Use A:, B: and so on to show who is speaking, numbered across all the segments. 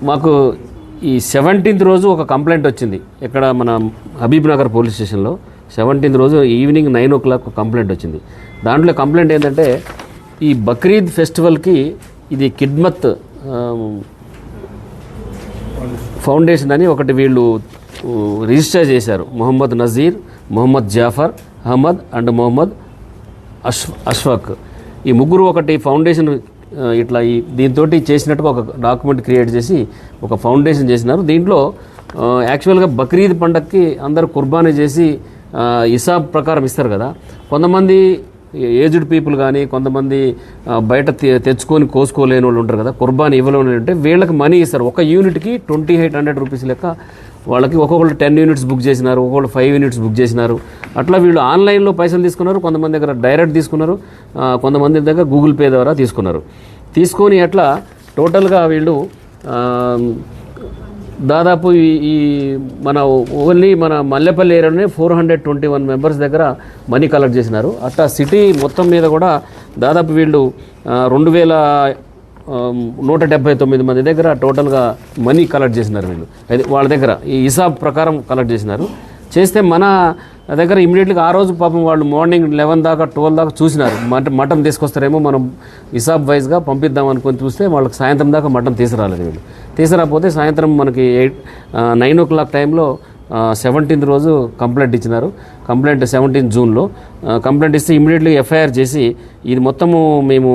A: మాకు ఈ 17th రోజు ఒక కంప్లైంట్ వచ్చింది ఇక్కడ మన హబీబ్ నగర్ పోలీస్ స్టేషన్లో. 17th రోజు ఈవినింగ్ 9 o'clock కంప్లైంట్ వచ్చింది. దాంట్లో కంప్లైంట్ ఏంటంటే ఈ బక్రీద్ ఫెస్టివల్కి ఇది కిడ్మత్ ఫౌండేషన్ అని ఒకటి వీళ్ళు రిజిస్టర్ చేశారు. మొహమ్మద్ నజీర్, మొహమ్మద్ జాఫర్ అహ్మద్ అండ్ మొహమ్మద్ అష్ఫాక్ ఈ ముగ్గురు ఒకటి ఫౌండేషన్ ఇట్లా దీంతో చేసినట్టుగా ఒక డాక్యుమెంట్ క్రియేట్ చేసి ఒక ఫౌండేషన్ చేసినారు. దీంట్లో యాక్చువల్గా బక్రీద్ పండగకి అందరూ కుర్బానీ చేసి హిసాబ్ ప్రకారం ఇస్తారు కదా. కొంతమంది ఏజ్డ్ పీపుల్ కానీ కొంతమంది బయట తెచ్చుకొని కోసుకోలేని వాళ్ళు ఉంటారు కదా, కుర్బానీ ఇవ్వలేని అంటే వీళ్ళకి మనీ ఇస్తారు. ఒక యూనిట్కి 2800 రూపీస్ లెక్క వాళ్ళకి. ఒక్కొక్కళ్ళు 10 units బుక్ చేసినారు, ఒక్కొక్కళ్ళు 5 units బుక్ చేసినారు. అట్లా వీళ్ళు ఆన్లైన్లో పైసలు తీసుకున్నారు, కొంతమంది దగ్గర డైరెక్ట్ తీసుకున్నారు, కొంతమంది దగ్గర గూగుల్ పే ద్వారా తీసుకున్నారు. తీసుకొని అట్లా టోటల్గా వీళ్ళు దాదాపు ఈ మన ఓన్లీ మన మల్లెపల్లి ఏరియాలోనే 421 మెంబర్స్ దగ్గర మనీ కలెక్ట్ చేసినారు. అట్లా సిటీ మొత్తం మీద కూడా దాదాపు వీళ్ళు 2179 మంది దగ్గర టోటల్గా మనీ కలెక్ట్ చేసినారు వీళ్ళు. అది వాళ్ళ దగ్గర ఈ హిసాబ్ ప్రకారం కలెక్ట్ చేసినారు. చేస్తే మన దగ్గర ఇమీడియట్గా ఆ రోజు పాపం వాళ్ళు మార్నింగ్ 11 దాకా 12 దాకా చూసినారు. మటన్ తీసుకొస్తారేమో మనం హిసాబ్ వైజ్గా పంపిద్దాం అనుకొని చూస్తే వాళ్ళకి సాయంత్రం దాకా మటన్ తీసుకురాలేదు వీళ్ళు. తీసుకురాకపోతే సాయంత్రం మనకి 9 o'clock టైంలో 17th రోజు కంప్లైంట్ ఇచ్చినారు. కంప్లైంట్ 17 జూన్లో కంప్లైంట్ ఇస్తే ఇమీడియట్లీ ఎఫ్ఐఆర్ చేసి ఇది మొత్తము మేము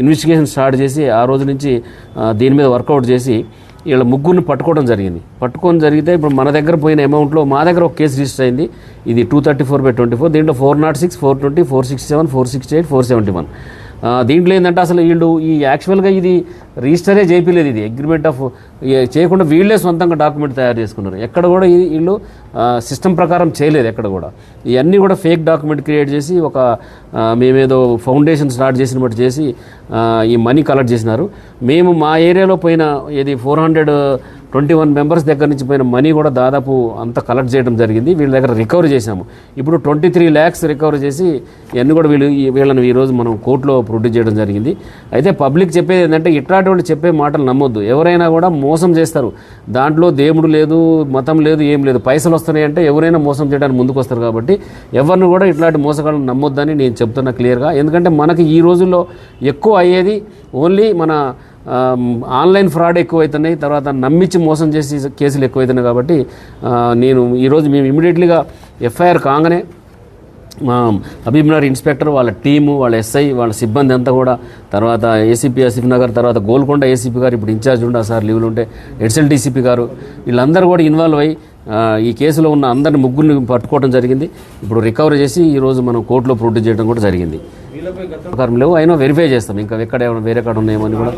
A: ఇన్వెస్టిగేషన్ స్టార్ట్ చేసి ఆ రోజు నుంచి దీని మీద వర్కౌట్ చేసి వీళ్ళ ముగ్గురిని పట్టుకోవడం జరిగింది. పట్టుకొని జరిగితే ఇప్పుడు మన దగ్గర పోయిన అమౌంట్లో మా దగ్గర ఒక కేసు రిజిస్టర్ అయింది. ఇది 234/24. దీంట్లో 406, 420, 467, 468, 471. దీంట్లో ఏంటంటే అసలు వీళ్ళు ఈ యాక్చువల్గా ఇది రిజిస్టరే చేయలేదు. ఇది అగ్రిమెంట్ ఆఫ్ చేయకుండా వీళ్ళే సొంతంగా డాక్యుమెంట్ తయారు చేసుకున్నారు. ఎక్కడ కూడా వీళ్ళు సిస్టమ్ ప్రకారం చేయలేదు. ఎక్కడ కూడా ఇవన్నీ కూడా ఫేక్ డాక్యుమెంట్ క్రియేట్ చేసి ఒక మేమేదో ఫౌండేషన్ స్టార్ట్ చేసిన బట్టి చేసి ఈ మనీ కలెక్ట్ చేసినారు. మేము మా ఏరియాలో పోయిన ఇది 421 మెంబర్స్ దగ్గర నుంచి పోయిన మనీ కూడా దాదాపు అంతా కలెక్ట్ చేయడం జరిగింది. వీళ్ళ దగ్గర రికవరీ చేశాము. ఇప్పుడు 23 lakhs రికవరీ చేసి ఇవన్నీ కూడా వీళ్ళని ఈరోజు మనం కోర్టులో ప్రొడ్యూస్ చేయడం జరిగింది. అయితే పబ్లిక్ చెప్పేది ఏంటంటే ఇట్లాంటి వాళ్ళు చెప్పే మాటలు నమ్మొద్దు. ఎవరైనా కూడా మోసం చేస్తారు. దాంట్లో దేవుడు లేదు, మతం లేదు, ఏం లేదు. పైసలు వస్తున్నాయంటే ఎవరైనా మోసం చేయడానికి ముందుకు వస్తారు. కాబట్టి ఎవరిని కూడా ఇట్లాంటి మోసగాళ్ళని నమ్మొద్దని నేను చెప్తున్నా క్లియర్గా. ఎందుకంటే మనకి ఈ రోజుల్లో ఎక్కువ అయ్యేది ఓన్లీ మన ఆన్లైన్ ఫ్రాడ్ ఎక్కువైతున్నాయి, తర్వాత నమ్మించి మోసం చేసి కేసులు ఎక్కువైతున్నాయి. కాబట్టి నేను ఈరోజు మేము ఇమీడియట్లీగా ఎఫ్ఐఆర్ కాగానే మా హబీబ్ నగర్ ఇన్స్పెక్టర్, వాళ్ళ టీము, వాళ్ళ ఎస్ఐ, వాళ్ళ సిబ్బంది అంతా కూడా, తర్వాత ఏసీపీ ఆసిఫ్ నగర్, తర్వాత గోల్కొండ ఏసీపీ గారు ఇప్పుడు ఇన్ఛార్జ్ ఉండే సార్ లీవ్లు ఉంటే ఎడ్సెల్ డీసీపీ గారు, వీళ్ళందరూ కూడా ఇన్వాల్వ్ అయ్యి ఈ కేసులో ఉన్న అందరిని ముగ్గురిని పట్టుకోవడం జరిగింది. ఇప్పుడు రికవరీ చేసి ఈరోజు మనం కోర్టులో ప్రొడ్యూస్ చేయడం కూడా జరిగింది. ప్రకారం లేవు, అయినా వెరిఫై చేస్తాం ఇంకా ఎక్కడ ఏమైనా వేరే కాడ ఉన్నాయేమని కూడా.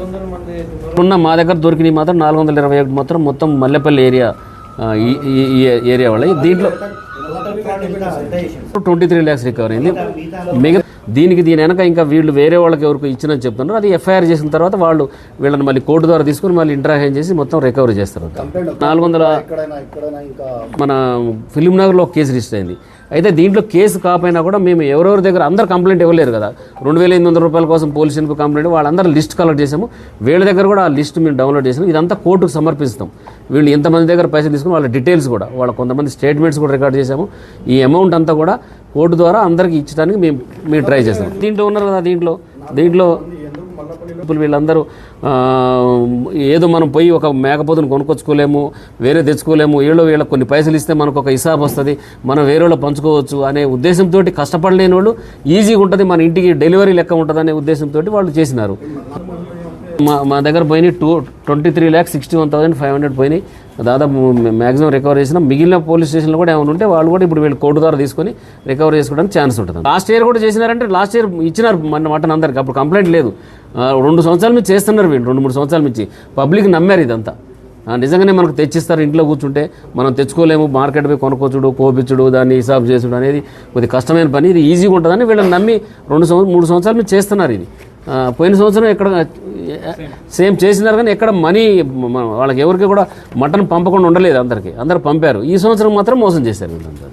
A: ఉన్న మా దగ్గర దొరికినవి మాత్రం 421 మాత్రం మొత్తం మల్లెపల్లి ఏరియా ఈ ఏరియా వాళ్ళ. దీంట్లో 23 lakhs రికవరీ అయింది. దీని వెనక ఇంకా వీళ్ళు వేరే వాళ్ళకి ఎవరికి ఇచ్చినని చెప్తున్నారు. అది ఎఫ్ఐఆర్ చేసిన తర్వాత వాళ్ళు వీళ్ళని మళ్ళీ కోర్టు ద్వారా తీసుకుని మళ్ళీ ఇంటరాక్షన్ చేసి మొత్తం రికవరీ చేస్తారు. 400 మన ఫిలిం నగర్లో ఒక కేసు రిజిస్టర్ అయింది. అయితే దీంట్లో కేసు కాకపోయినా కూడా మేము ఎవరెవరి దగ్గర అందరు కంప్లైంట్ ఇవ్వలేరు కదా. 2800 రూపాయల కోసం పోలీసులకు కంప్లైంట్ వాళ్ళందరూ లిస్ట్ కలెక్ట్ చేసాము. వీళ్ళ దగ్గర కూడా ఆ లిస్ట్ మేము డౌన్లోడ్ చేసాము. ఇదంతా కోర్టుకు సమర్పిస్తాం. వీళ్ళు ఎంతమంది దగ్గర పైసలు తీసుకుని వాళ్ళ డీటెయిల్స్ కూడా, వాళ్ళ కొంతమంది స్టేట్మెంట్స్ కూడా రికార్డ్ చేసాము. ఈ అమౌంట్ అంతా కూడా కోర్టు ద్వారా అందరికీ ఇచ్చడానికి మేము ట్రై చేస్తాం. దీంట్లో ఉన్నారు కదా, దీంట్లో వీళ్ళందరూ ఏదో మనం పోయి ఒక మేకపోతుని కొనుక్కొచ్చుకోలేము, వేరే తెచ్చుకోలేము, వీళ్ళకి కొన్ని పైసలు ఇస్తే మనకు ఒక హిసాబ్ వస్తుంది, మనం వేరే వాళ్ళు పంచుకోవచ్చు అనే ఉద్దేశంతో, కష్టపడలేని వాళ్ళు ఈజీగా ఉంటుంది, మన ఇంటికి డెలివరీ లెక్క ఉంటుంది అనే ఉద్దేశంతో వాళ్ళు చేసినారు. మా దగ్గర పోయినాయి 23,61,500 పోయినాయి. దాదాపు మ్యాక్సిమం రికవర్ చేసినా. మిగిలిన పోలీస్ స్టేషన్లో కూడా ఏమైనా ఉంటే వాళ్ళు కూడా ఇప్పుడు వీళ్ళు కోర్టు ద్వారా తీసుకొని రికవరీ చేసుకోవడానికి ఛాన్స్ ఉంటుంది. లాస్ట్ ఇయర్ కూడా చేసినారంటే లాస్ట్ ఇయర్ ఇచ్చినారు మటన్ అందరికి, అప్పుడు కంప్లైంట్ లేదు. 2 సంవత్సరాల నుంచి చేస్తున్నారు వీళ్ళు, 2-3 సంవత్సరాల నుంచి. పబ్లిక్ నమ్మారు ఇదంతా. నిజంగానే మనకు తెచ్చిస్తారు, ఇంట్లో కూర్చుంటే మనం తెచ్చుకోలేము, మార్కెట్ పోయి కొనుక్కొచ్చుడు, కోపించుడు, దాన్ని హిసాబ్ చేసుడు అనేది కొద్దిగా కష్టమైన పని. ఇది ఈజీగా ఉంటుందని వీళ్ళని నమ్మి 2-3 సంవత్సరాల నుంచి చేస్తున్నారు ఇది. పోయిన సంవత్సరం ఎక్కడ సేమ్ చేసినారు కానీ ఎక్కడ మనీ వాళ్ళకి ఎవరికి కూడా మటన్ పంపకుండా ఉండలేదు. అందరు పంపారు. ఈ సంవత్సరం మాత్రం మోసం చేశారు వీళ్ళందరూ.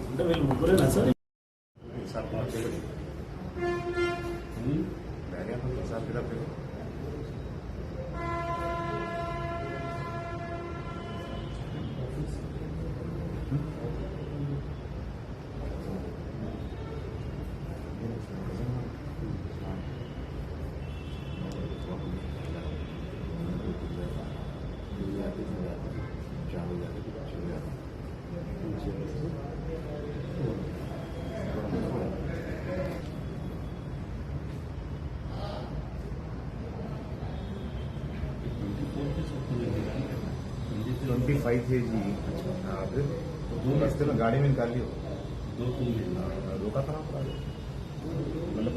B: 25 kg रास्ते में गाड़ी में निकाल लियो रोका था ना मतलब